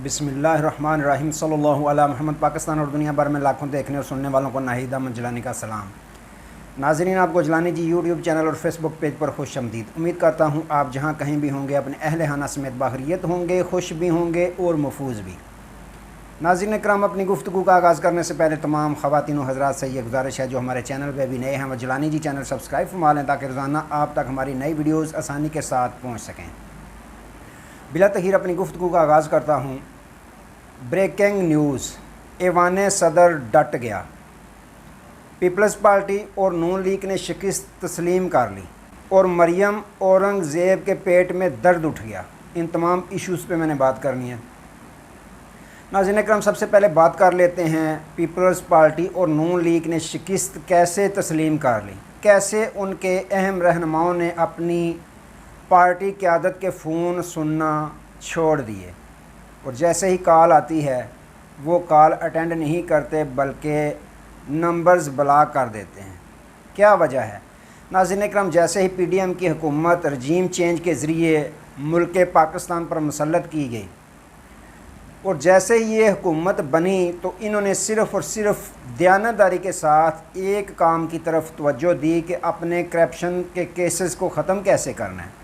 बिस्मिल्लाहिर्रहमानिर्रहीम सल्लल्लाहु अला मोहम्मद। पाकिस्तान और दुनिया भर में लाखों देखने और सुनने वालों को नाहिद अहमद जिलानी का सलाम। नाज़रीन, आपको जिलानी जी यूट्यूब चैनल और फेसबुक पेज पर खुश आमदीद। उम्मीद करता हूँ आप जहाँ कहीं भी होंगे अपने अहले खाना समेत बाखरियत होंगे, खुश भी होंगे और महफूज भी। नाज़रीन कराम, अपनी गुफ्तगू का आगाज़ करने से पहले तमाम ख़वातीन व हज़रात से ये गुजारिश है जो हमारे चैनल पर भी नए हैं वो जिलानी जी चैनल सब्सक्राइब फरमा लें ताकि रोज़ाना आप तक हमारी नई वीडियोज़ आसानी के साथ पहुँच सकें। बिला तखीर अपनी गुफ्तगू का आगाज़ करता हूँ। ब्रेकिंग न्यूज़, ऐवान सदर डट गया। पीपल्स पार्टी और नून लीग ने शिकस्त तस्लीम कर ली और मरियम औरंगज़ेब के पेट में दर्द उठ गया। इन तमाम इश्यूज़ पे मैंने बात करनी है। नाज़रीन करम, सबसे पहले बात कर लेते हैं पीपल्स पार्टी और नून लीग ने शिकस्त कैसे तस्लीम कर ली, कैसे उनके अहम रहनुमाओं ने अपनी पार्टी क़यादत के फ़ोन सुनना छोड़ दिए और जैसे ही कॉल आती है वो कॉल अटेंड नहीं करते बल्कि नंबर्स ब्लॉक कर देते हैं। क्या वजह है? नाज़रीन करम, जैसे ही पीडीएम की हुकूमत रजीम चेंज के ज़रिए मुल्क पाकिस्तान पर मुसल्लत की गई और जैसे ही ये हुकूमत बनी तो इन्होंने सिर्फ़ और सिर्फ दयानतदारी के साथ एक काम की तरफ तवज्जो दी कि अपने करप्शन के केसेस को ख़त्म कैसे करना है।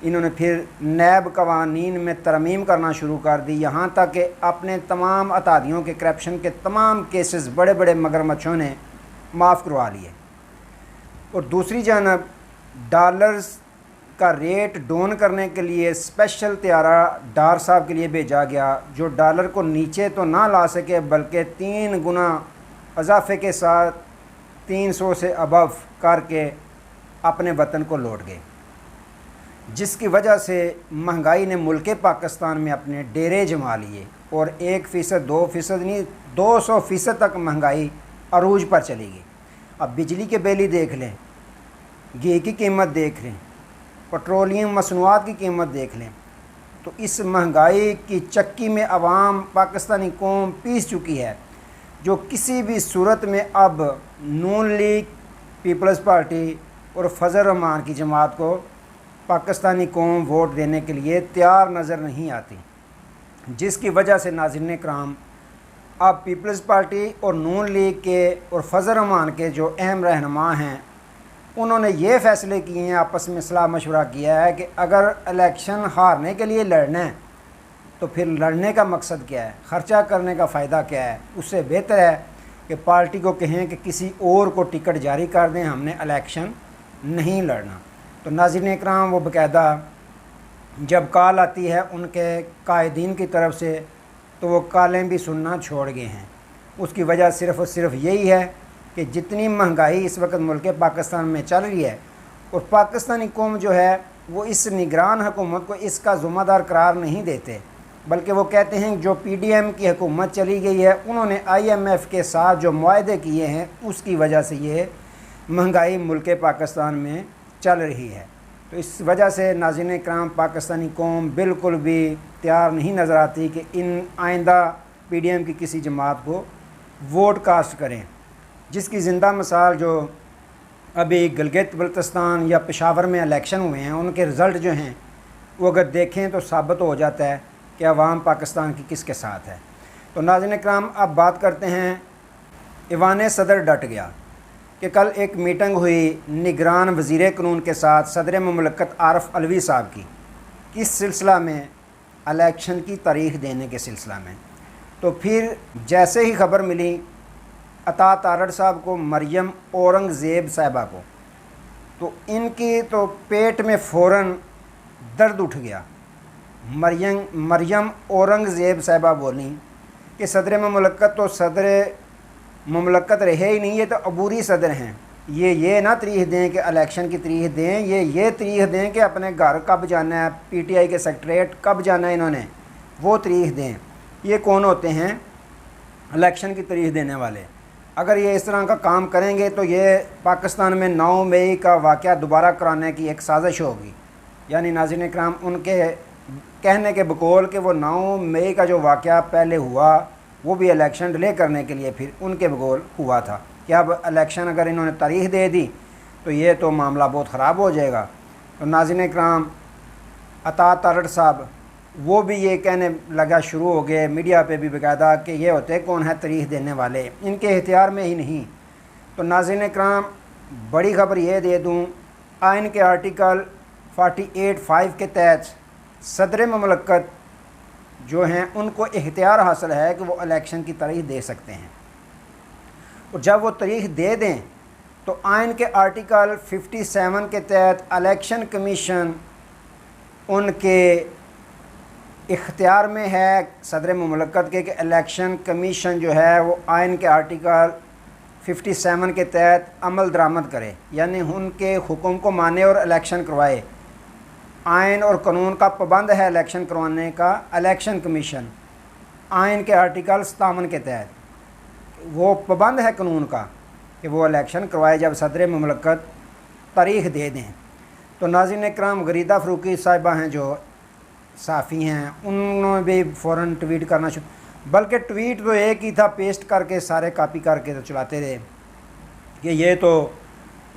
इन्होंने फिर नैब कवानीन में तरमीम करना शुरू कर दी, यहाँ तक कि अपने तमाम अतादियों के करप्शन के तमाम केसेस बड़े बड़े मगरमच्छों ने माफ़ करवा लिए। और दूसरी जानब डॉलर्स का रेट डाउन करने के लिए स्पेशल तैयारा डार साहब के लिए भेजा गया जो डॉलर को नीचे तो ना ला सके बल्कि 3 गुना इजाफे के साथ 300 से अबव करके अपने वतन को लौट गए, जिसकी वजह से महंगाई ने मुल्क पाकिस्तान में अपने डेरे जमा लिए और 1% 2% नहीं 200% तक महंगाई अरूज पर चली गई। अब बिजली के बिल ही देख लें, घी की कीमत देख लें, पेट्रोलियम मसनूआत की कीमत देख लें, तो इस महंगाई की चक्की में अवाम पाकिस्तानी कौम पीस चुकी है जो किसी भी सूरत में अब नून लीग, पीपल्स पार्टी और फजल रहमान की जमात को पाकिस्तानी कौम वोट देने के लिए तैयार नज़र नहीं आती, जिसकी वजह से नाज़रीन कराम अब पीपल्स पार्टी और नून लीग के और फजल रहमान के जो अहम रहनुमा हैं उन्होंने ये फ़ैसले किए हैं, आपस में सलाह मशवरा किया है कि अगर इलेक्शन हारने के लिए लड़ना है तो फिर लड़ने का मकसद क्या है, ख़र्चा करने का फ़ायदा क्या है। उससे बेहतर है कि पार्टी को कहें कि किसी और को टिकट जारी कर दें, हमने इलेक्शन नहीं लड़ना। तो नाज़रीन इकराम, वो बाकायदा जब कॉल आती है उनके कायदीन की तरफ से तो वो कॉलें भी सुनना छोड़ गए हैं। उसकी वजह सिर्फ़ और सिर्फ यही है कि जितनी महंगाई इस वक्त मुल्क पाकिस्तान में चल रही है और पाकिस्तानी कौम जो है वो इस निगरान हुकूमत को इसका ज़िम्मेदार करार नहीं देते, बल्कि वो कहते हैं जो पीडीएम की हुकूमत चली गई है उन्होंने IMF के साथ जो मुआहदे किए हैं उसकी वजह से ये महंगाई मुल्क पाकिस्तान में चल रही है। तो इस वजह से नाज़रीन इकराम पाकिस्तानी कौम बिल्कुल भी तैयार नहीं नज़र आती कि इन आइंदा पीडीएम की किसी जमात को वोट कास्ट करें, जिसकी ज़िंदा मिसाल जो अभी गिलगित बल्तिस्तान या पेशावर में इलेक्शन हुए हैं उनके रिज़ल्ट जो हैं वो अगर देखें तो साबित हो जाता है कि अवाम पाकिस्तान की किसके साथ है। तो नाज़रीन इकराम, अब बात करते हैं ऐवान सदर डट गया कि कल एक मीटिंग हुई निगरान वज़ीर कानून के साथ सदर मुमलकत आरिफ अलवी साहब की, किस सिलसिला में, इलेक्शन की तारीख़ देने के सिलसिला में। तो फिर जैसे ही खबर मिली अता तारड़ साहब को, मरियम औरंगज़ेब साहिबा को, तो इनकी तो पेट में फ़ौरन दर्द उठ गया। मरियम औरंगज़ेब साहिबा बोली कि सदर मुमलकत तो सदर मुमलकत रहे ही नहीं, ये तो अबूरी सदर हैं। ये ना तारीख़ दें कि इलेक्शन की तारीख़ दें, ये तारीख़ दें कि अपने घर कब जाना है, PTI के सेक्रेटरीट कब जाना है, इन्होंने वो तारीख़ दें। ये कौन होते हैं इलेक्शन की तारीख़ देने वाले? अगर ये इस तरह का काम करेंगे तो ये पाकिस्तान में 9 मई का वाक़या दोबारा कराने की एक साजिश होगी। यानी नाज़रीन इकराम, उनके कहने के बकौल कि वो 9 मई का जो वाक़या पहले हुआ वो भी इलेक्शन डिले करने के लिए फिर उनके बगौल हुआ था कि अब इलेक्शन अगर इन्होंने तारीख़ दे दी तो ये तो मामला बहुत ख़राब हो जाएगा। तो नाज़रीन इकराम, अता तारड़ साहब वो भी ये कहने लगा शुरू हो गए मीडिया पे भी बाकायदा कि ये होते कौन है तारीख देने वाले, इनके इख्तियार में ही नहीं। तो नाज़रीन इकराम, बड़ी ख़बर ये दे दूँ, आइन के आर्टिकल 48(5) के तहत सदर ममलकत जो हैं उनको इख्तियार हासिल है कि वो इलेक्शन की तारीख दे सकते हैं। और जब वो तारीख दे दें तो आइन के आर्टिकल 57 के तहत इलेक्शन कमीशन उनके इख्तियार में है सदर ममलकत के कि इलेक्शन कमीशन जो है वो आइन के आर्टिकल 57 के तहत अमल दरामद करे, यानी उनके हुक्म को माने और इलेक्शन करवाए। आइन और कानून का पाबंद है इलेक्शन करवाने का इलेक्शन कमीशन। आइन के आर्टिकल 57 के तहत वो पाबंद है कानून का कि वो इलेक्शन करवाए जब सदर ममलकत तारीख दे दें। तो नाज़रीन इकराम, गरीदा फ़रूकी साहिबा हैं जो साफ़ी हैं, उन्होंने भी फ़ौरन ट्वीट करना शुरू, बल्कि ट्वीट तो एक ही था, पेस्ट करके सारे कॉपी करके तो चलाते रहे कि ये तो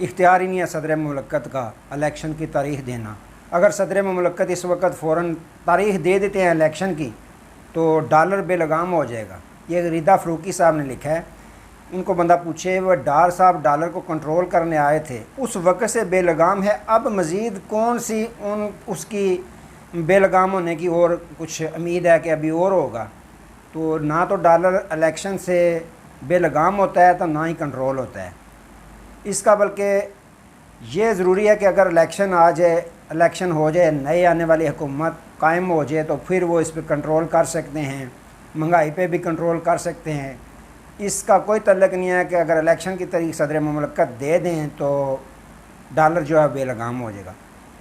इख्तियार ही नहीं है सदर ममलकत का इलेक्शन की तारीख देना। अगर सदर ममलकत इस वक्त फ़ौरन तारीख दे देते हैं इलेक्शन की तो डॉलर बेलगाम हो जाएगा। ये गरीदा फ़रूकी साहब ने लिखा है। उनको बंदा पूछे, वह डार साहब डॉलर को कंट्रोल करने आए थे, उस वक्त से बेलगाम है, अब मज़ीद कौन सी उसकी बेलगाम होने की और कुछ उम्मीद है कि अभी और होगा। तो ना तो डॉलर इलेक्शन से बेलगाम होता है तो ना ही कंट्रोल होता है इसका, बल्कि ये ज़रूरी है कि अगर इलेक्शन आ जाए, इलेक्शन हो जाए, नई आने वाली हुकूमत कायम हो जाए तो फिर वो इस पर कंट्रोल कर सकते हैं, महंगाई पे भी कंट्रोल कर सकते हैं। इसका कोई तल्लुक़ नहीं है कि अगर इलेक्शन की तारीख सदर ममलकत दे दें तो डॉलर जो है बेलगाम हो जाएगा।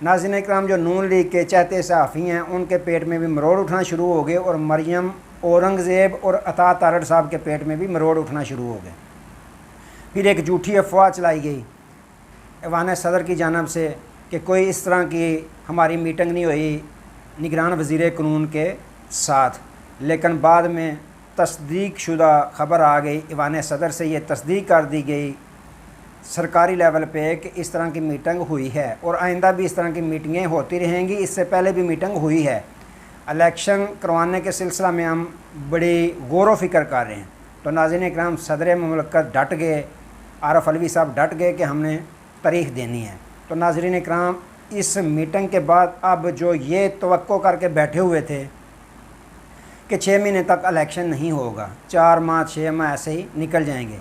नाज़रीन इकराम, जो नून लीग के चहते सहाफ़ी हैं उनके पेट में भी मरोड़ उठना शुरू हो गए और मरियम औरंगज़ेब और अता तारड़ साहब के पेट में भी मरोड़ उठना शुरू हो गए। फिर एक झूठी अफवाह चलाई गई ऐवान सदर की जानब से कि कोई इस तरह की हमारी मीटिंग नहीं हुई निगरान वज़ीर कानून के साथ, लेकिन बाद में तस्दीक शुदा ख़बर आ गई, ऐवान सदर से ये तस्दीक कर दी गई सरकारी लेवल पे कि इस तरह की मीटिंग हुई है और आइंदा भी इस तरह की मीटिंगें होती रहेंगी। इससे पहले भी मीटिंग हुई है। इलेक्शन करवाने के सिलसिला में हम बड़ी गौर व फिक्र कर रहे हैं। तो नाज़रीन इकराम, सदर ममलकत डट गए, आरफ अलवी साहब डट गए कि हमने तारीख देनी है। तो नाज़रीन इकराम, इस मीटिंग के बाद अब जो ये तवक्को करके बैठे हुए थे कि 6 महीने तक इलेक्शन नहीं होगा, 4 माह 6 माह ऐसे ही निकल जाएंगे,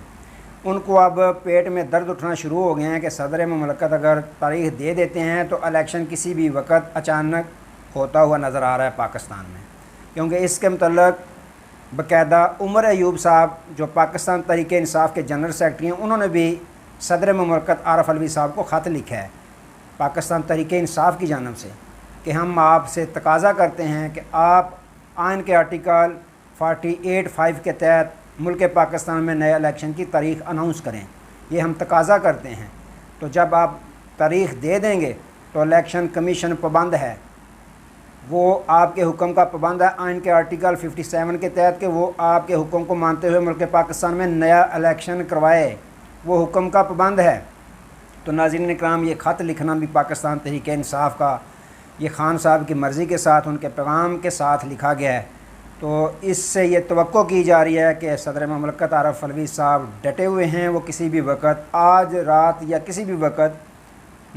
उनको अब पेट में दर्द उठना शुरू हो गए हैं कि सदर ममलकत अगर तारीख दे देते हैं तो इलेक्शन किसी भी वक्त अचानक होता हुआ नज़र आ रहा है पाकिस्तान में। क्योंकि इसके मतलब बाकायदा उमर अयूब साहब जो पाकिस्तान तहरीक इंसाफ के जनरल सेक्रेटरी हैं, उन्होंने भी सदर ममलकत आरफ अलवी साहब को ख़त लिखा है पाकिस्तान तहरीक इंसाफ की जानब से कि हम आपसे तकाज़ा करते हैं कि आप आइन के आर्टिकल 48(5) के तहत मुल्क पाकिस्तान में नए इलेक्शन की तारीख अनाउंस करें। ये हम तकाज़ा करते हैं। तो जब आप तारीख दे देंगे तो इलेक्शन कमीशन पाबंद है, वो आपके हुक्म का पाबंद है आइन के आर्टिकल 57 के तहत कि वो आपके हुक्म को मानते हुए मुल्क पाकिस्तान में नया इलेक्शन करवाए, वो हुक्म का पाबंद है। तो नाज़रीन इकराम, ये ख़त लिखना भी पाकिस्तान तहरीक इंसाफ का ये खान साहब की मर्ज़ी के साथ, उनके पैगाम के साथ लिखा गया है। तो इससे ये तवक्को की जा रही है कि सदर ममलकत आरफ अलवी साहब डटे हुए हैं, वो किसी भी वक्त, आज रात या किसी भी वक्त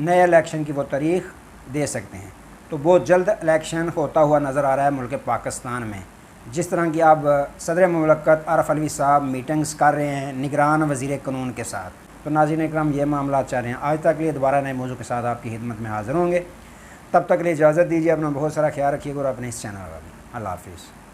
नए इलेक्शन की वो तारीख दे सकते हैं। तो बहुत जल्द इलेक्शन होता हुआ नज़र आ रहा है मुल्क पाकिस्तान में। जिस तरह की अब सदर ममलकत आरफ अलवी साहब मीटिंग्स कर रहे हैं निगरान वज़ीर कानून के साथ। तो नाज़रीन इकराम, ये मामला चाह रहे हैं। आज तक लिए दोबारा नए मौजू के साथ आपकी खिदमत में हाज़िर होंगे। तब तक लिए इजाज़त दीजिए। अपना बहुत सारा ख्याल रखिएगा और अपने इस चैनल का भी। अल्लाह हाफ़िज़।